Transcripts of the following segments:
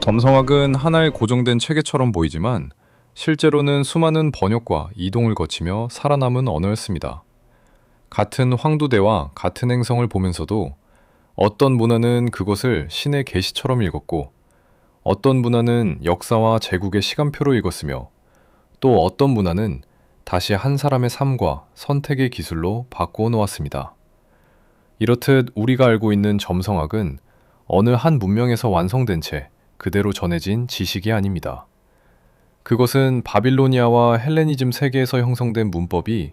점성학은 하나의 고정된 체계처럼 보이지만 실제로는 수많은 번역과 이동을 거치며 살아남은 언어였습니다. 같은 황두대와 같은 행성을 보면서도 어떤 문화는 그것을 신의 계시처럼 읽었고 어떤 문화는 역사와 제국의 시간표로 읽었으며 또 어떤 문화는 다시 한 사람의 삶과 선택의 기술로 바꾸어 놓았습니다. 이렇듯 우리가 알고 있는 점성학은 어느 한 문명에서 완성된 채 그대로 전해진 지식이 아닙니다. 그것은 바빌로니아와 헬레니즘 세계에서 형성된 문법이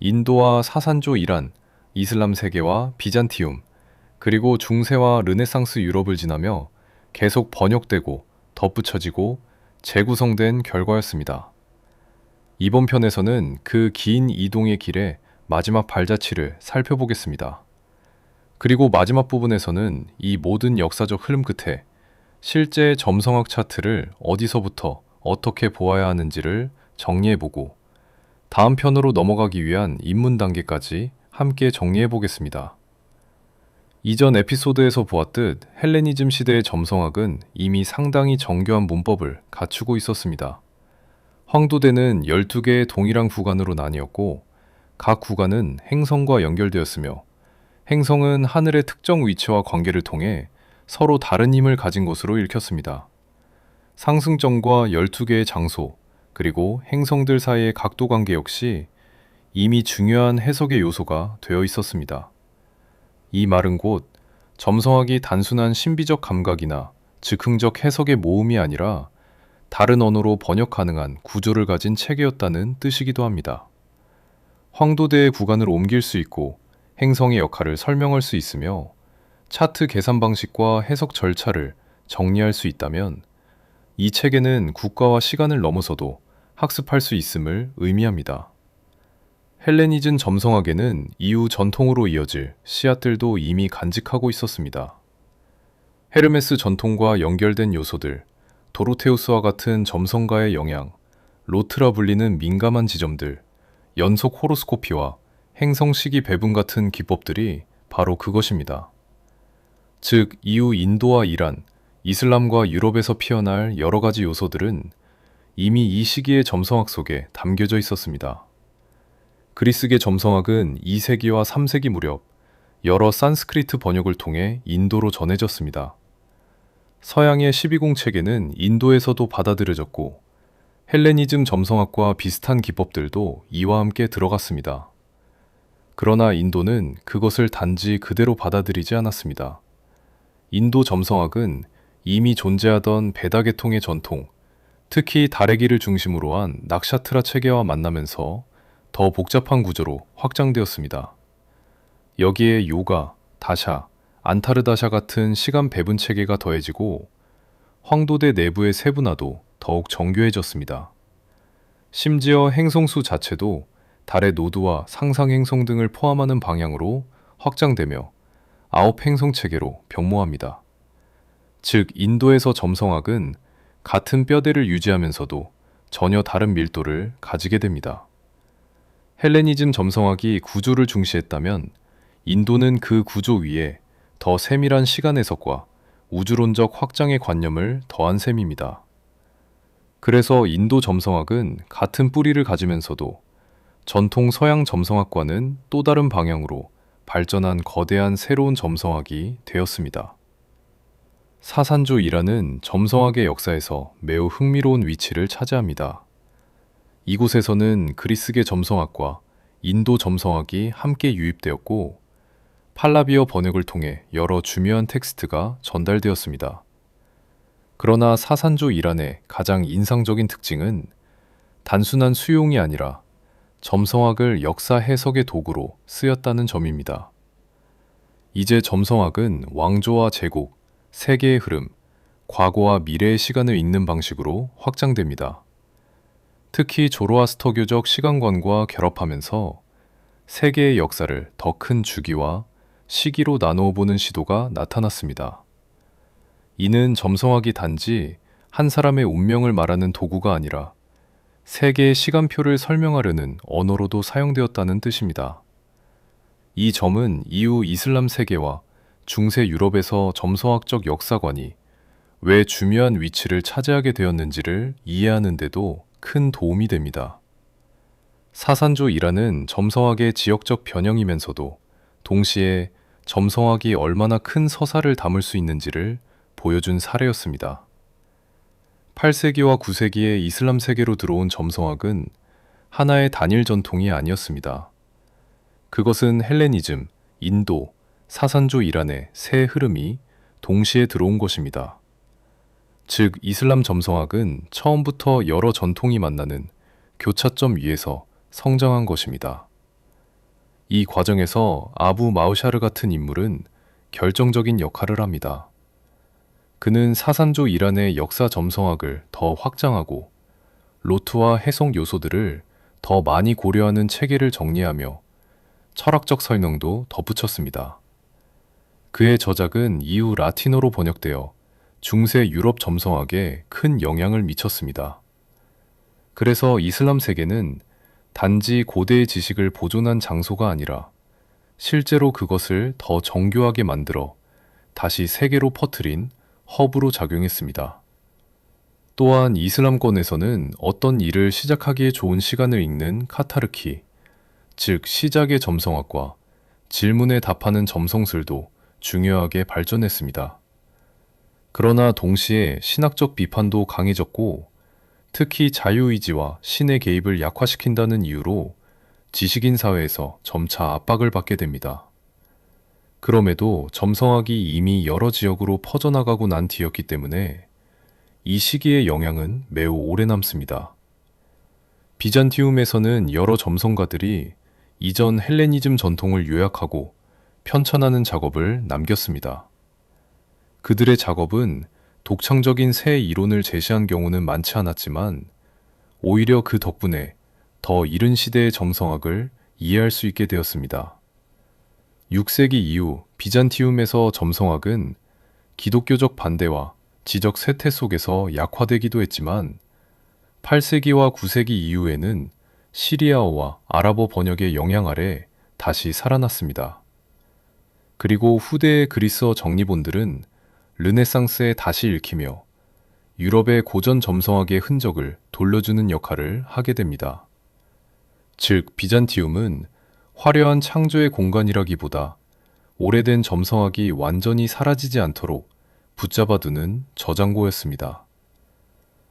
인도와 사산조 이란, 이슬람 세계와 비잔티움, 그리고 중세와 르네상스 유럽을 지나며 계속 번역되고 덧붙여지고 재구성된 결과였습니다. 이번 편에서는 그 긴 이동의 길의 마지막 발자취를 살펴보겠습니다. 그리고 마지막 부분에서는 이 모든 역사적 흐름 끝에 실제 점성학 차트를 어디서부터 어떻게 보아야 하는지를 정리해보고 다음 편으로 넘어가기 위한 입문 단계까지 함께 정리해보겠습니다. 이전 에피소드에서 보았듯 헬레니즘 시대의 점성학은 이미 상당히 정교한 문법을 갖추고 있었습니다. 황도대는 12개의 동일한 구간으로 나뉘었고 각 구간은 행성과 연결되었으며 행성은 하늘의 특정 위치와 관계를 통해 서로 다른 힘을 가진 것으로 읽혔습니다. 상승점과 12개의 장소, 그리고 행성들 사이의 각도 관계 역시 이미 중요한 해석의 요소가 되어 있었습니다. 이 말은 곧 점성학이 단순한 신비적 감각이나 즉흥적 해석의 모음이 아니라 다른 언어로 번역 가능한 구조를 가진 체계였다는 뜻이기도 합니다. 황도대의 구간을 옮길 수 있고 행성의 역할을 설명할 수 있으며 차트 계산 방식과 해석 절차를 정리할 수 있다면 이 체계는 국가와 시간을 넘어서도 학습할 수 있음을 의미합니다. 헬레니즘 점성학에는 이후 전통으로 이어질 씨앗들도 이미 간직하고 있었습니다. 헤르메스 전통과 연결된 요소들, 도로테우스와 같은 점성가의 영향, 로트라 불리는 민감한 지점들, 연속 호로스코피와 행성 시기 배분 같은 기법들이 바로 그것입니다. 즉, 이후 인도와 이란, 이슬람과 유럽에서 피어날 여러 가지 요소들은 이미 이 시기의 점성학 속에 담겨져 있었습니다. 그리스계 점성학은 2세기와 3세기 무렵 여러 산스크리트 번역을 통해 인도로 전해졌습니다. 서양의 12공 체계는 인도에서도 받아들여졌고 헬레니즘 점성학과 비슷한 기법들도 이와 함께 들어갔습니다. 그러나 인도는 그것을 단지 그대로 받아들이지 않았습니다. 인도 점성학은 이미 존재하던 베다 계통의 전통, 특히 달의 길을 중심으로 한 낙샤트라 체계와 만나면서 더 복잡한 구조로 확장되었습니다. 여기에 요가, 다샤, 안타르다샤 같은 시간 배분 체계가 더해지고 황도대 내부의 세분화도 더욱 정교해졌습니다. 심지어 행성수 자체도 달의 노드와 상상 행성 등을 포함하는 방향으로 확장되며 9행성 체계로 병모합니다. 즉, 인도에서 점성학은 같은 뼈대를 유지하면서도 전혀 다른 밀도를 가지게 됩니다. 헬레니즘 점성학이 구조를 중시했다면 인도는 그 구조 위에 더 세밀한 시간 해석과 우주론적 확장의 관념을 더한 셈입니다. 그래서 인도 점성학은 같은 뿌리를 가지면서도 전통 서양 점성학과는 또 다른 방향으로 발전한 거대한 새로운 점성학이 되었습니다. 사산조 이란은 점성학의 역사에서 매우 흥미로운 위치를 차지합니다. 이곳에서는 그리스계 점성학과 인도 점성학이 함께 유입되었고 팔라비어 번역을 통해 여러 중요한 텍스트가 전달되었습니다. 그러나 사산조 이란의 가장 인상적인 특징은 단순한 수용이 아니라 점성학을 역사 해석의 도구로 쓰였다는 점입니다. 이제 점성학은 왕조와 제국, 세계의 흐름, 과거와 미래의 시간을 읽는 방식으로 확장됩니다. 특히 조로아스터교적 시간관과 결합하면서 세계의 역사를 더 큰 주기와 시기로 나누어 보는 시도가 나타났습니다. 이는 점성학이 단지 한 사람의 운명을 말하는 도구가 아니라 세계의 시간표를 설명하려는 언어로도 사용되었다는 뜻입니다. 이 점은 이후 이슬람 세계와 중세 유럽에서 점성학적 역사관이 왜 중요한 위치를 차지하게 되었는지를 이해하는 데도 큰 도움이 됩니다. 사산조 일화는 점성학의 지역적 변형이면서도 동시에 점성학이 얼마나 큰 서사를 담을 수 있는지를 보여준 사례였습니다. 8세기와 9세기에 이슬람 세계로 들어온 점성학은 하나의 단일 전통이 아니었습니다. 그것은 헬레니즘, 인도, 사산조 이란의 새 흐름이 동시에 들어온 것입니다. 즉, 이슬람 점성학은 처음부터 여러 전통이 만나는 교차점 위에서 성장한 것입니다. 이 과정에서 아부 마우샤르 같은 인물은 결정적인 역할을 합니다. 그는 사산조 이란의 역사 점성학을 더 확장하고 로트와 해석 요소들을 더 많이 고려하는 체계를 정리하며 철학적 설명도 덧붙였습니다. 그의 저작은 이후 라틴어로 번역되어 중세 유럽 점성학에 큰 영향을 미쳤습니다. 그래서 이슬람 세계는 단지 고대의 지식을 보존한 장소가 아니라 실제로 그것을 더 정교하게 만들어 다시 세계로 퍼뜨린 허브로 작용했습니다. 또한 이슬람권에서는 어떤 일을 시작하기에 좋은 시간을 읽는 카타르키, 즉 시작의 점성학과 질문에 답하는 점성술도 중요하게 발전했습니다. 그러나 동시에 신학적 비판도 강해졌고 특히 자유의지와 신의 개입을 약화시킨다는 이유로 지식인 사회에서 점차 압박을 받게 됩니다. 그럼에도 점성학이 이미 여러 지역으로 퍼져나가고 난 뒤였기 때문에 이 시기의 영향은 매우 오래 남습니다. 비잔티움에서는 여러 점성가들이 이전 헬레니즘 전통을 요약하고 편찬하는 작업을 남겼습니다. 그들의 작업은 독창적인 새 이론을 제시한 경우는 많지 않았지만 오히려 그 덕분에 더 이른 시대의 점성학을 이해할 수 있게 되었습니다. 6세기 이후 비잔티움에서 점성학은 기독교적 반대와 지적 쇠퇴 속에서 약화되기도 했지만 8세기와 9세기 이후에는 시리아어와 아랍어 번역의 영향 아래 다시 살아났습니다. 그리고 후대의 그리스어 정리본들은 르네상스에 다시 읽히며 유럽의 고전 점성학의 흔적을 돌려주는 역할을 하게 됩니다. 즉, 비잔티움은 화려한 창조의 공간이라기보다 오래된 점성학이 완전히 사라지지 않도록 붙잡아두는 저장고였습니다.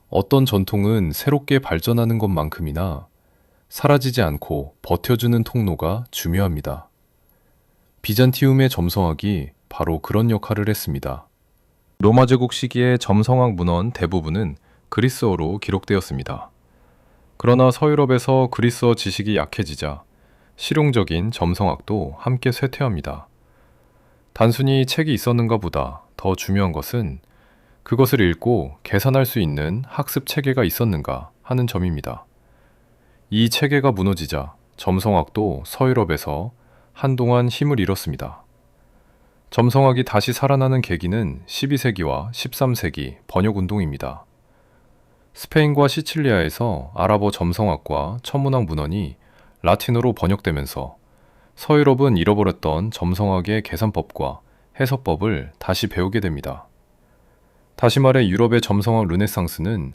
어떤 전통은 새롭게 발전하는 것만큼이나 사라지지 않고 버텨주는 통로가 중요합니다. 비잔티움의 점성학이 바로 그런 역할을 했습니다. 로마 제국 시기의 점성학 문헌 대부분은 그리스어로 기록되었습니다. 그러나 서유럽에서 그리스어 지식이 약해지자 실용적인 점성학도 함께 쇠퇴합니다. 단순히 책이 있었는가 보다 더 중요한 것은 그것을 읽고 계산할 수 있는 학습 체계가 있었는가 하는 점입니다. 이 체계가 무너지자 점성학도 서유럽에서 한동안 힘을 잃었습니다. 점성학이 다시 살아나는 계기는 12세기와 13세기 번역운동입니다. 스페인과 시칠리아에서 아랍어 점성학과 천문학 문헌이 라틴어로 번역되면서 서유럽은 잃어버렸던 점성학의 계산법과 해석법을 다시 배우게 됩니다. 다시 말해 유럽의 점성학 르네상스는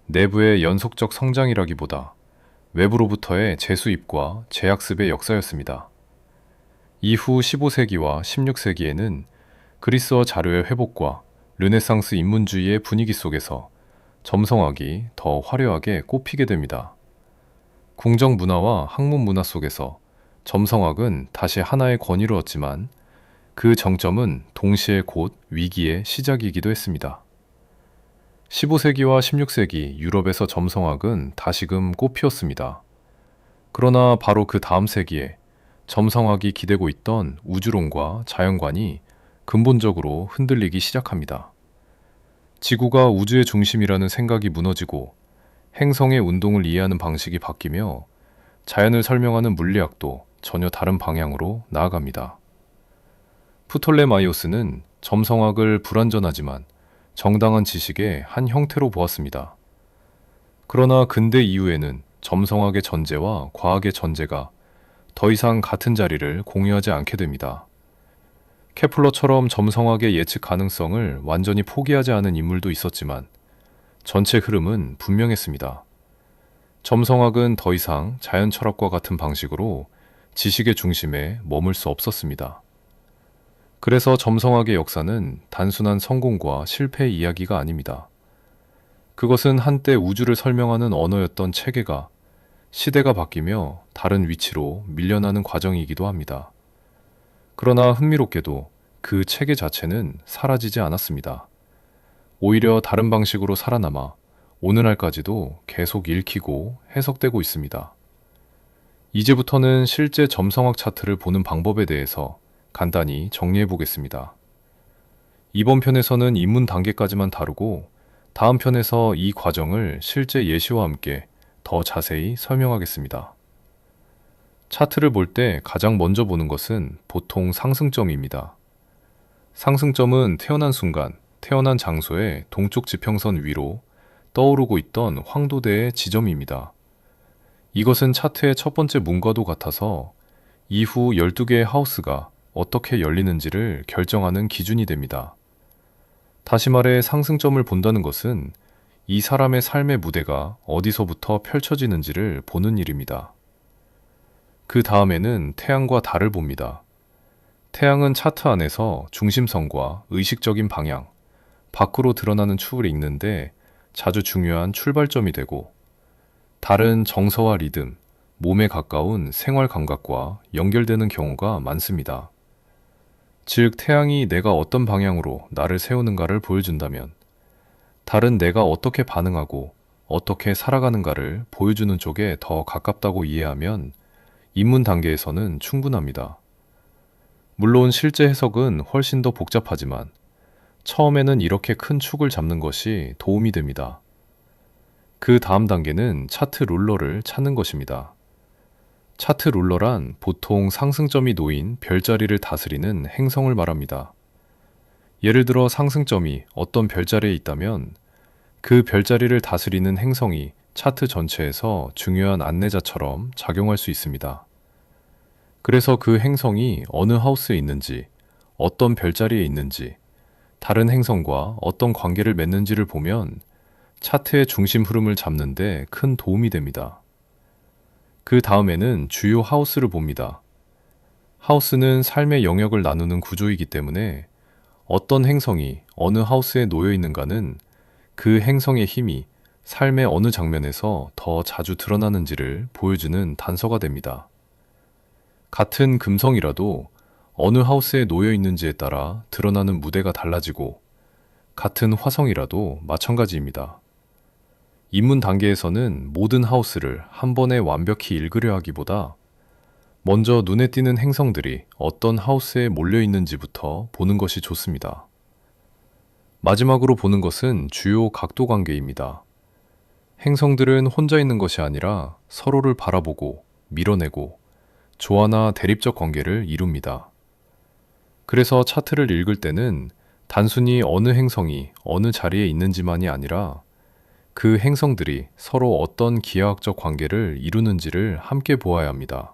내부의 연속적 성장이라기보다 외부로부터의 재수입과 재학습의 역사였습니다. 이후 15세기와 16세기에는 그리스어 자료의 회복과 르네상스 인문주의의 분위기 속에서 점성학이 더 화려하게 꼽히게 됩니다. 궁정 문화와 학문 문화 속에서 점성학은 다시 하나의 권위를 얻지만 그 정점은 동시에 곧 위기의 시작이기도 했습니다. 15세기와 16세기 유럽에서 점성학은 다시금 꽃피었습니다. 그러나 바로 그 다음 세기에 점성학이 기대고 있던 우주론과 자연관이 근본적으로 흔들리기 시작합니다. 지구가 우주의 중심이라는 생각이 무너지고 행성의 운동을 이해하는 방식이 바뀌며 자연을 설명하는 물리학도 전혀 다른 방향으로 나아갑니다. 프톨레마이오스는 점성학을 불완전하지만 정당한 지식의 한 형태로 보았습니다. 그러나 근대 이후에는 점성학의 전제와 과학의 전제가 더 이상 같은 자리를 공유하지 않게 됩니다. 케플러처럼 점성학의 예측 가능성을 완전히 포기하지 않은 인물도 있었지만 전체 흐름은 분명했습니다. 점성학은 더 이상 자연 철학과 같은 방식으로 지식의 중심에 머물 수 없었습니다. 그래서 점성학의 역사는 단순한 성공과 실패의 이야기가 아닙니다. 그것은 한때 우주를 설명하는 언어였던 체계가 시대가 바뀌며 다른 위치로 밀려나는 과정이기도 합니다. 그러나 흥미롭게도 그 체계 자체는 사라지지 않았습니다. 오히려 다른 방식으로 살아남아 오늘날까지도 계속 읽히고 해석되고 있습니다. 이제부터는 실제 점성학 차트를 보는 방법에 대해서 간단히 정리해 보겠습니다. 이번 편에서는 입문 단계까지만 다루고 다음 편에서 이 과정을 실제 예시와 함께 더 자세히 설명하겠습니다. 차트를 볼 때 가장 먼저 보는 것은 보통 상승점입니다. 상승점은 태어난 순간, 태어난 장소의 동쪽 지평선 위로 떠오르고 있던 황도대의 지점입니다. 이것은 차트의 첫 번째 문과도 같아서 이후 12개의 하우스가 어떻게 열리는지를 결정하는 기준이 됩니다. 다시 말해 상승점을 본다는 것은 이 사람의 삶의 무대가 어디서부터 펼쳐지는지를 보는 일입니다. 그 다음에는 태양과 달을 봅니다. 태양은 차트 안에서 중심선과 의식적인 방향, 밖으로 드러나는 축을 읽는데 자주 중요한 출발점이 되고, 달은 정서와 리듬, 몸에 가까운 생활 감각과 연결되는 경우가 많습니다. 즉, 태양이 내가 어떤 방향으로 나를 세우는가를 보여준다면, 달은 내가 어떻게 반응하고 어떻게 살아가는가를 보여주는 쪽에 더 가깝다고 이해하면 입문 단계에서는 충분합니다. 물론 실제 해석은 훨씬 더 복잡하지만 처음에는 이렇게 큰 축을 잡는 것이 도움이 됩니다. 그 다음 단계는 차트 룰러를 찾는 것입니다. 차트 룰러란 보통 상승점이 놓인 별자리를 다스리는 행성을 말합니다. 예를 들어 상승점이 어떤 별자리에 있다면 그 별자리를 다스리는 행성이 차트 전체에서 중요한 안내자처럼 작용할 수 있습니다. 그래서 그 행성이 어느 하우스에 있는지, 어떤 별자리에 있는지, 다른 행성과 어떤 관계를 맺는지를 보면 차트의 중심 흐름을 잡는 데 큰 도움이 됩니다. 그 다음에는 주요 하우스를 봅니다. 하우스는 삶의 영역을 나누는 구조이기 때문에 어떤 행성이 어느 하우스에 놓여 있는가는 그 행성의 힘이 삶의 어느 장면에서 더 자주 드러나는지를 보여주는 단서가 됩니다. 같은 금성이라도 어느 하우스에 놓여 있는지에 따라 드러나는 무대가 달라지고, 같은 화성이라도 마찬가지입니다. 입문 단계에서는 모든 하우스를 한 번에 완벽히 읽으려 하기보다 먼저 눈에 띄는 행성들이 어떤 하우스에 몰려 있는지부터 보는 것이 좋습니다. 마지막으로 보는 것은 주요 각도 관계입니다. 행성들은 혼자 있는 것이 아니라 서로를 바라보고 밀어내고 조화나 대립적 관계를 이룹니다. 그래서 차트를 읽을 때는 단순히 어느 행성이 어느 자리에 있는지만이 아니라 그 행성들이 서로 어떤 기하학적 관계를 이루는지를 함께 보아야 합니다.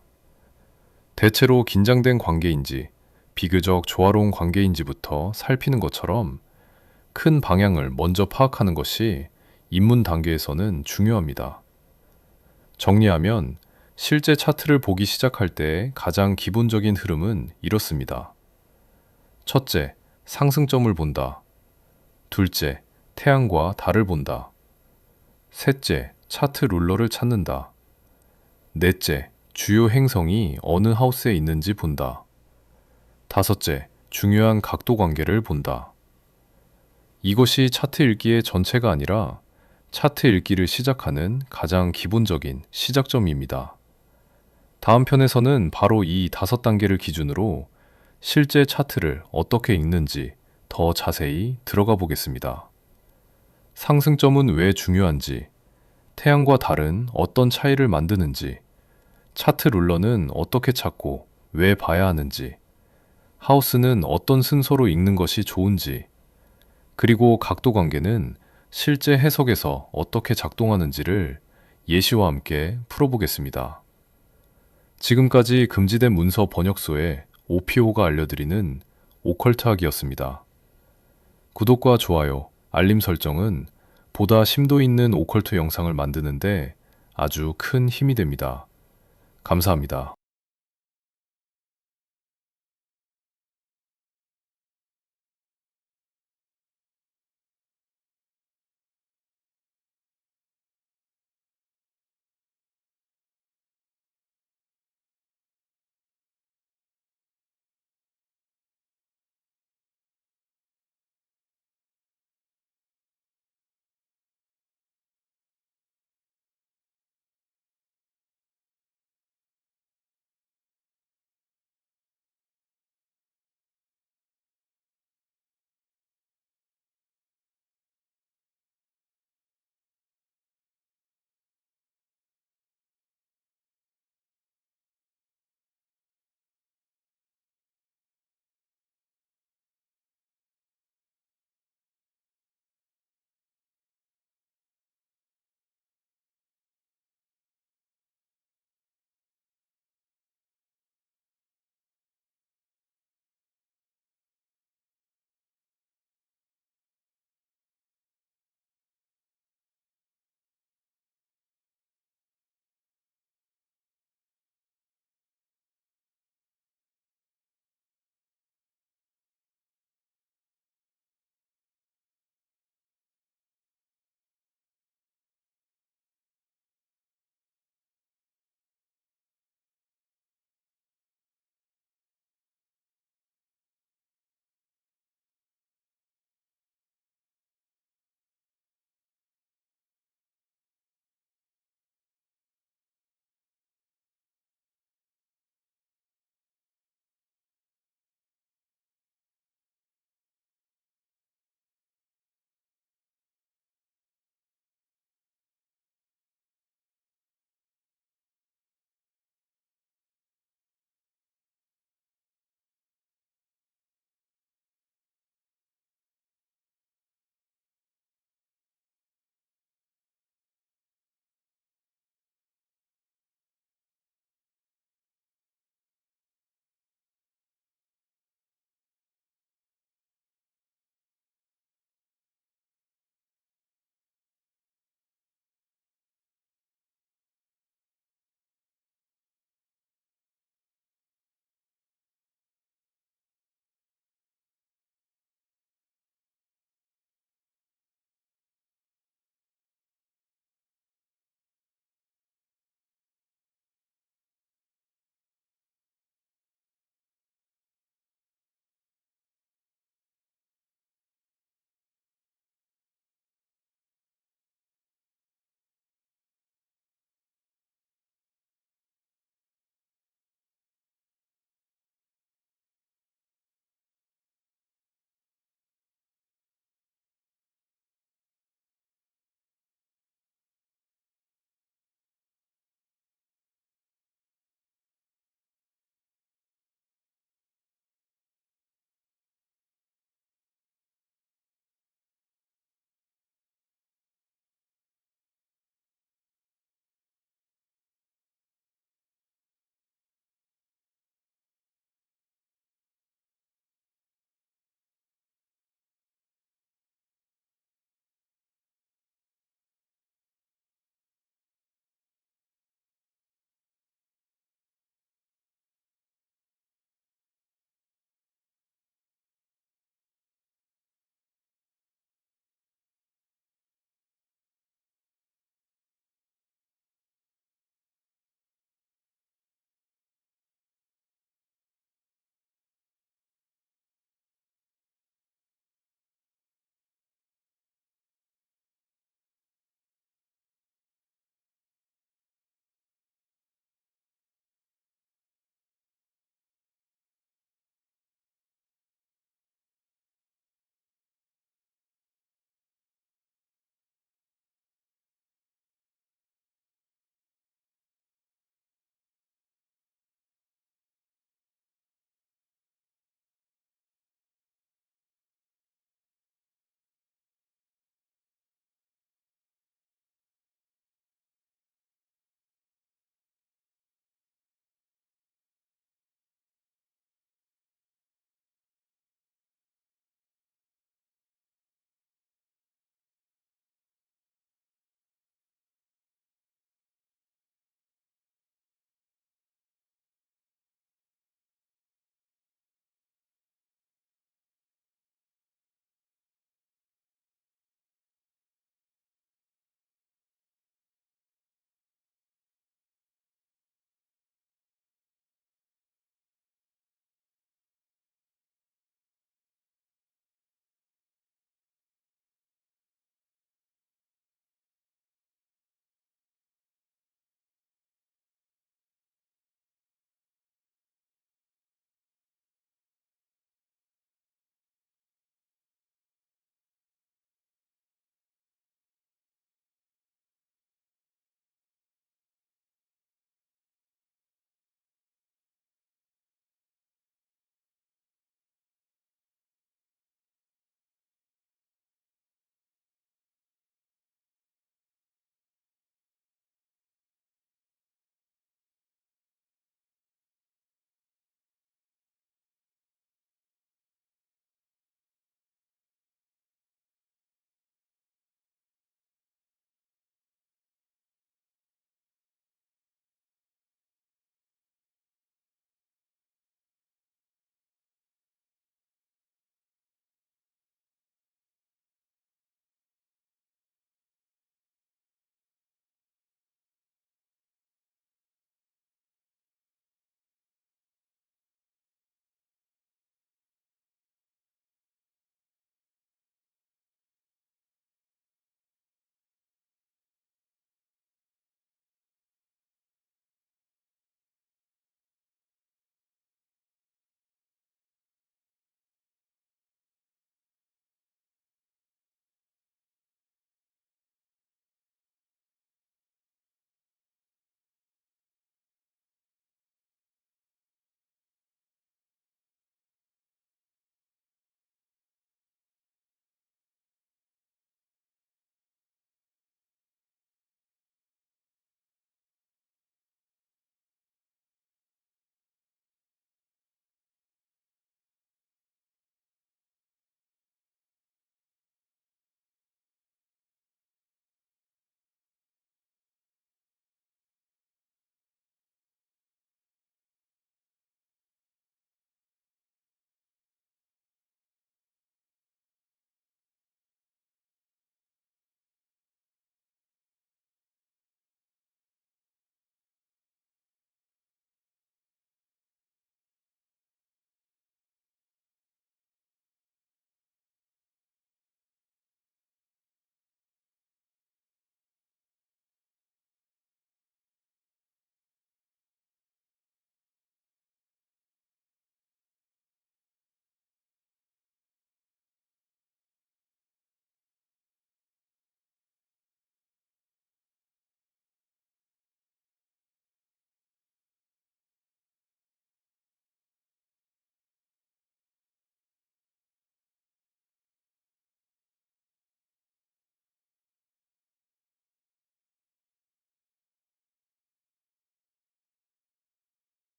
대체로 긴장된 관계인지 비교적 조화로운 관계인지부터 살피는 것처럼 큰 방향을 먼저 파악하는 것이 입문 단계에서는 중요합니다. 정리하면 실제 차트를 보기 시작할 때 가장 기본적인 흐름은 이렇습니다. 첫째, 상승점을 본다. 둘째, 태양과 달을 본다. 셋째, 차트 룰러를 찾는다. 넷째, 주요 행성이 어느 하우스에 있는지 본다. 다섯째, 중요한 각도 관계를 본다. 이것이 차트 읽기의 전체가 아니라 차트 읽기를 시작하는 가장 기본적인 시작점입니다. 다음 편에서는 바로 이 5단계를 기준으로 실제 차트를 어떻게 읽는지 더 자세히 들어가 보겠습니다. 상승점은 왜 중요한지, 태양과 달은 어떤 차이를 만드는지, 차트 룰러는 어떻게 찾고 왜 봐야 하는지, 하우스는 어떤 순서로 읽는 것이 좋은지, 그리고 각도 관계는 실제 해석에서 어떻게 작동하는지를 예시와 함께 풀어보겠습니다. 지금까지 금지된 문서 번역소의 OPO가 알려드리는 오컬트학이었습니다. 구독과 좋아요, 알림 설정은 보다 심도 있는 오컬트 영상을 만드는데 아주 큰 힘이 됩니다. 감사합니다.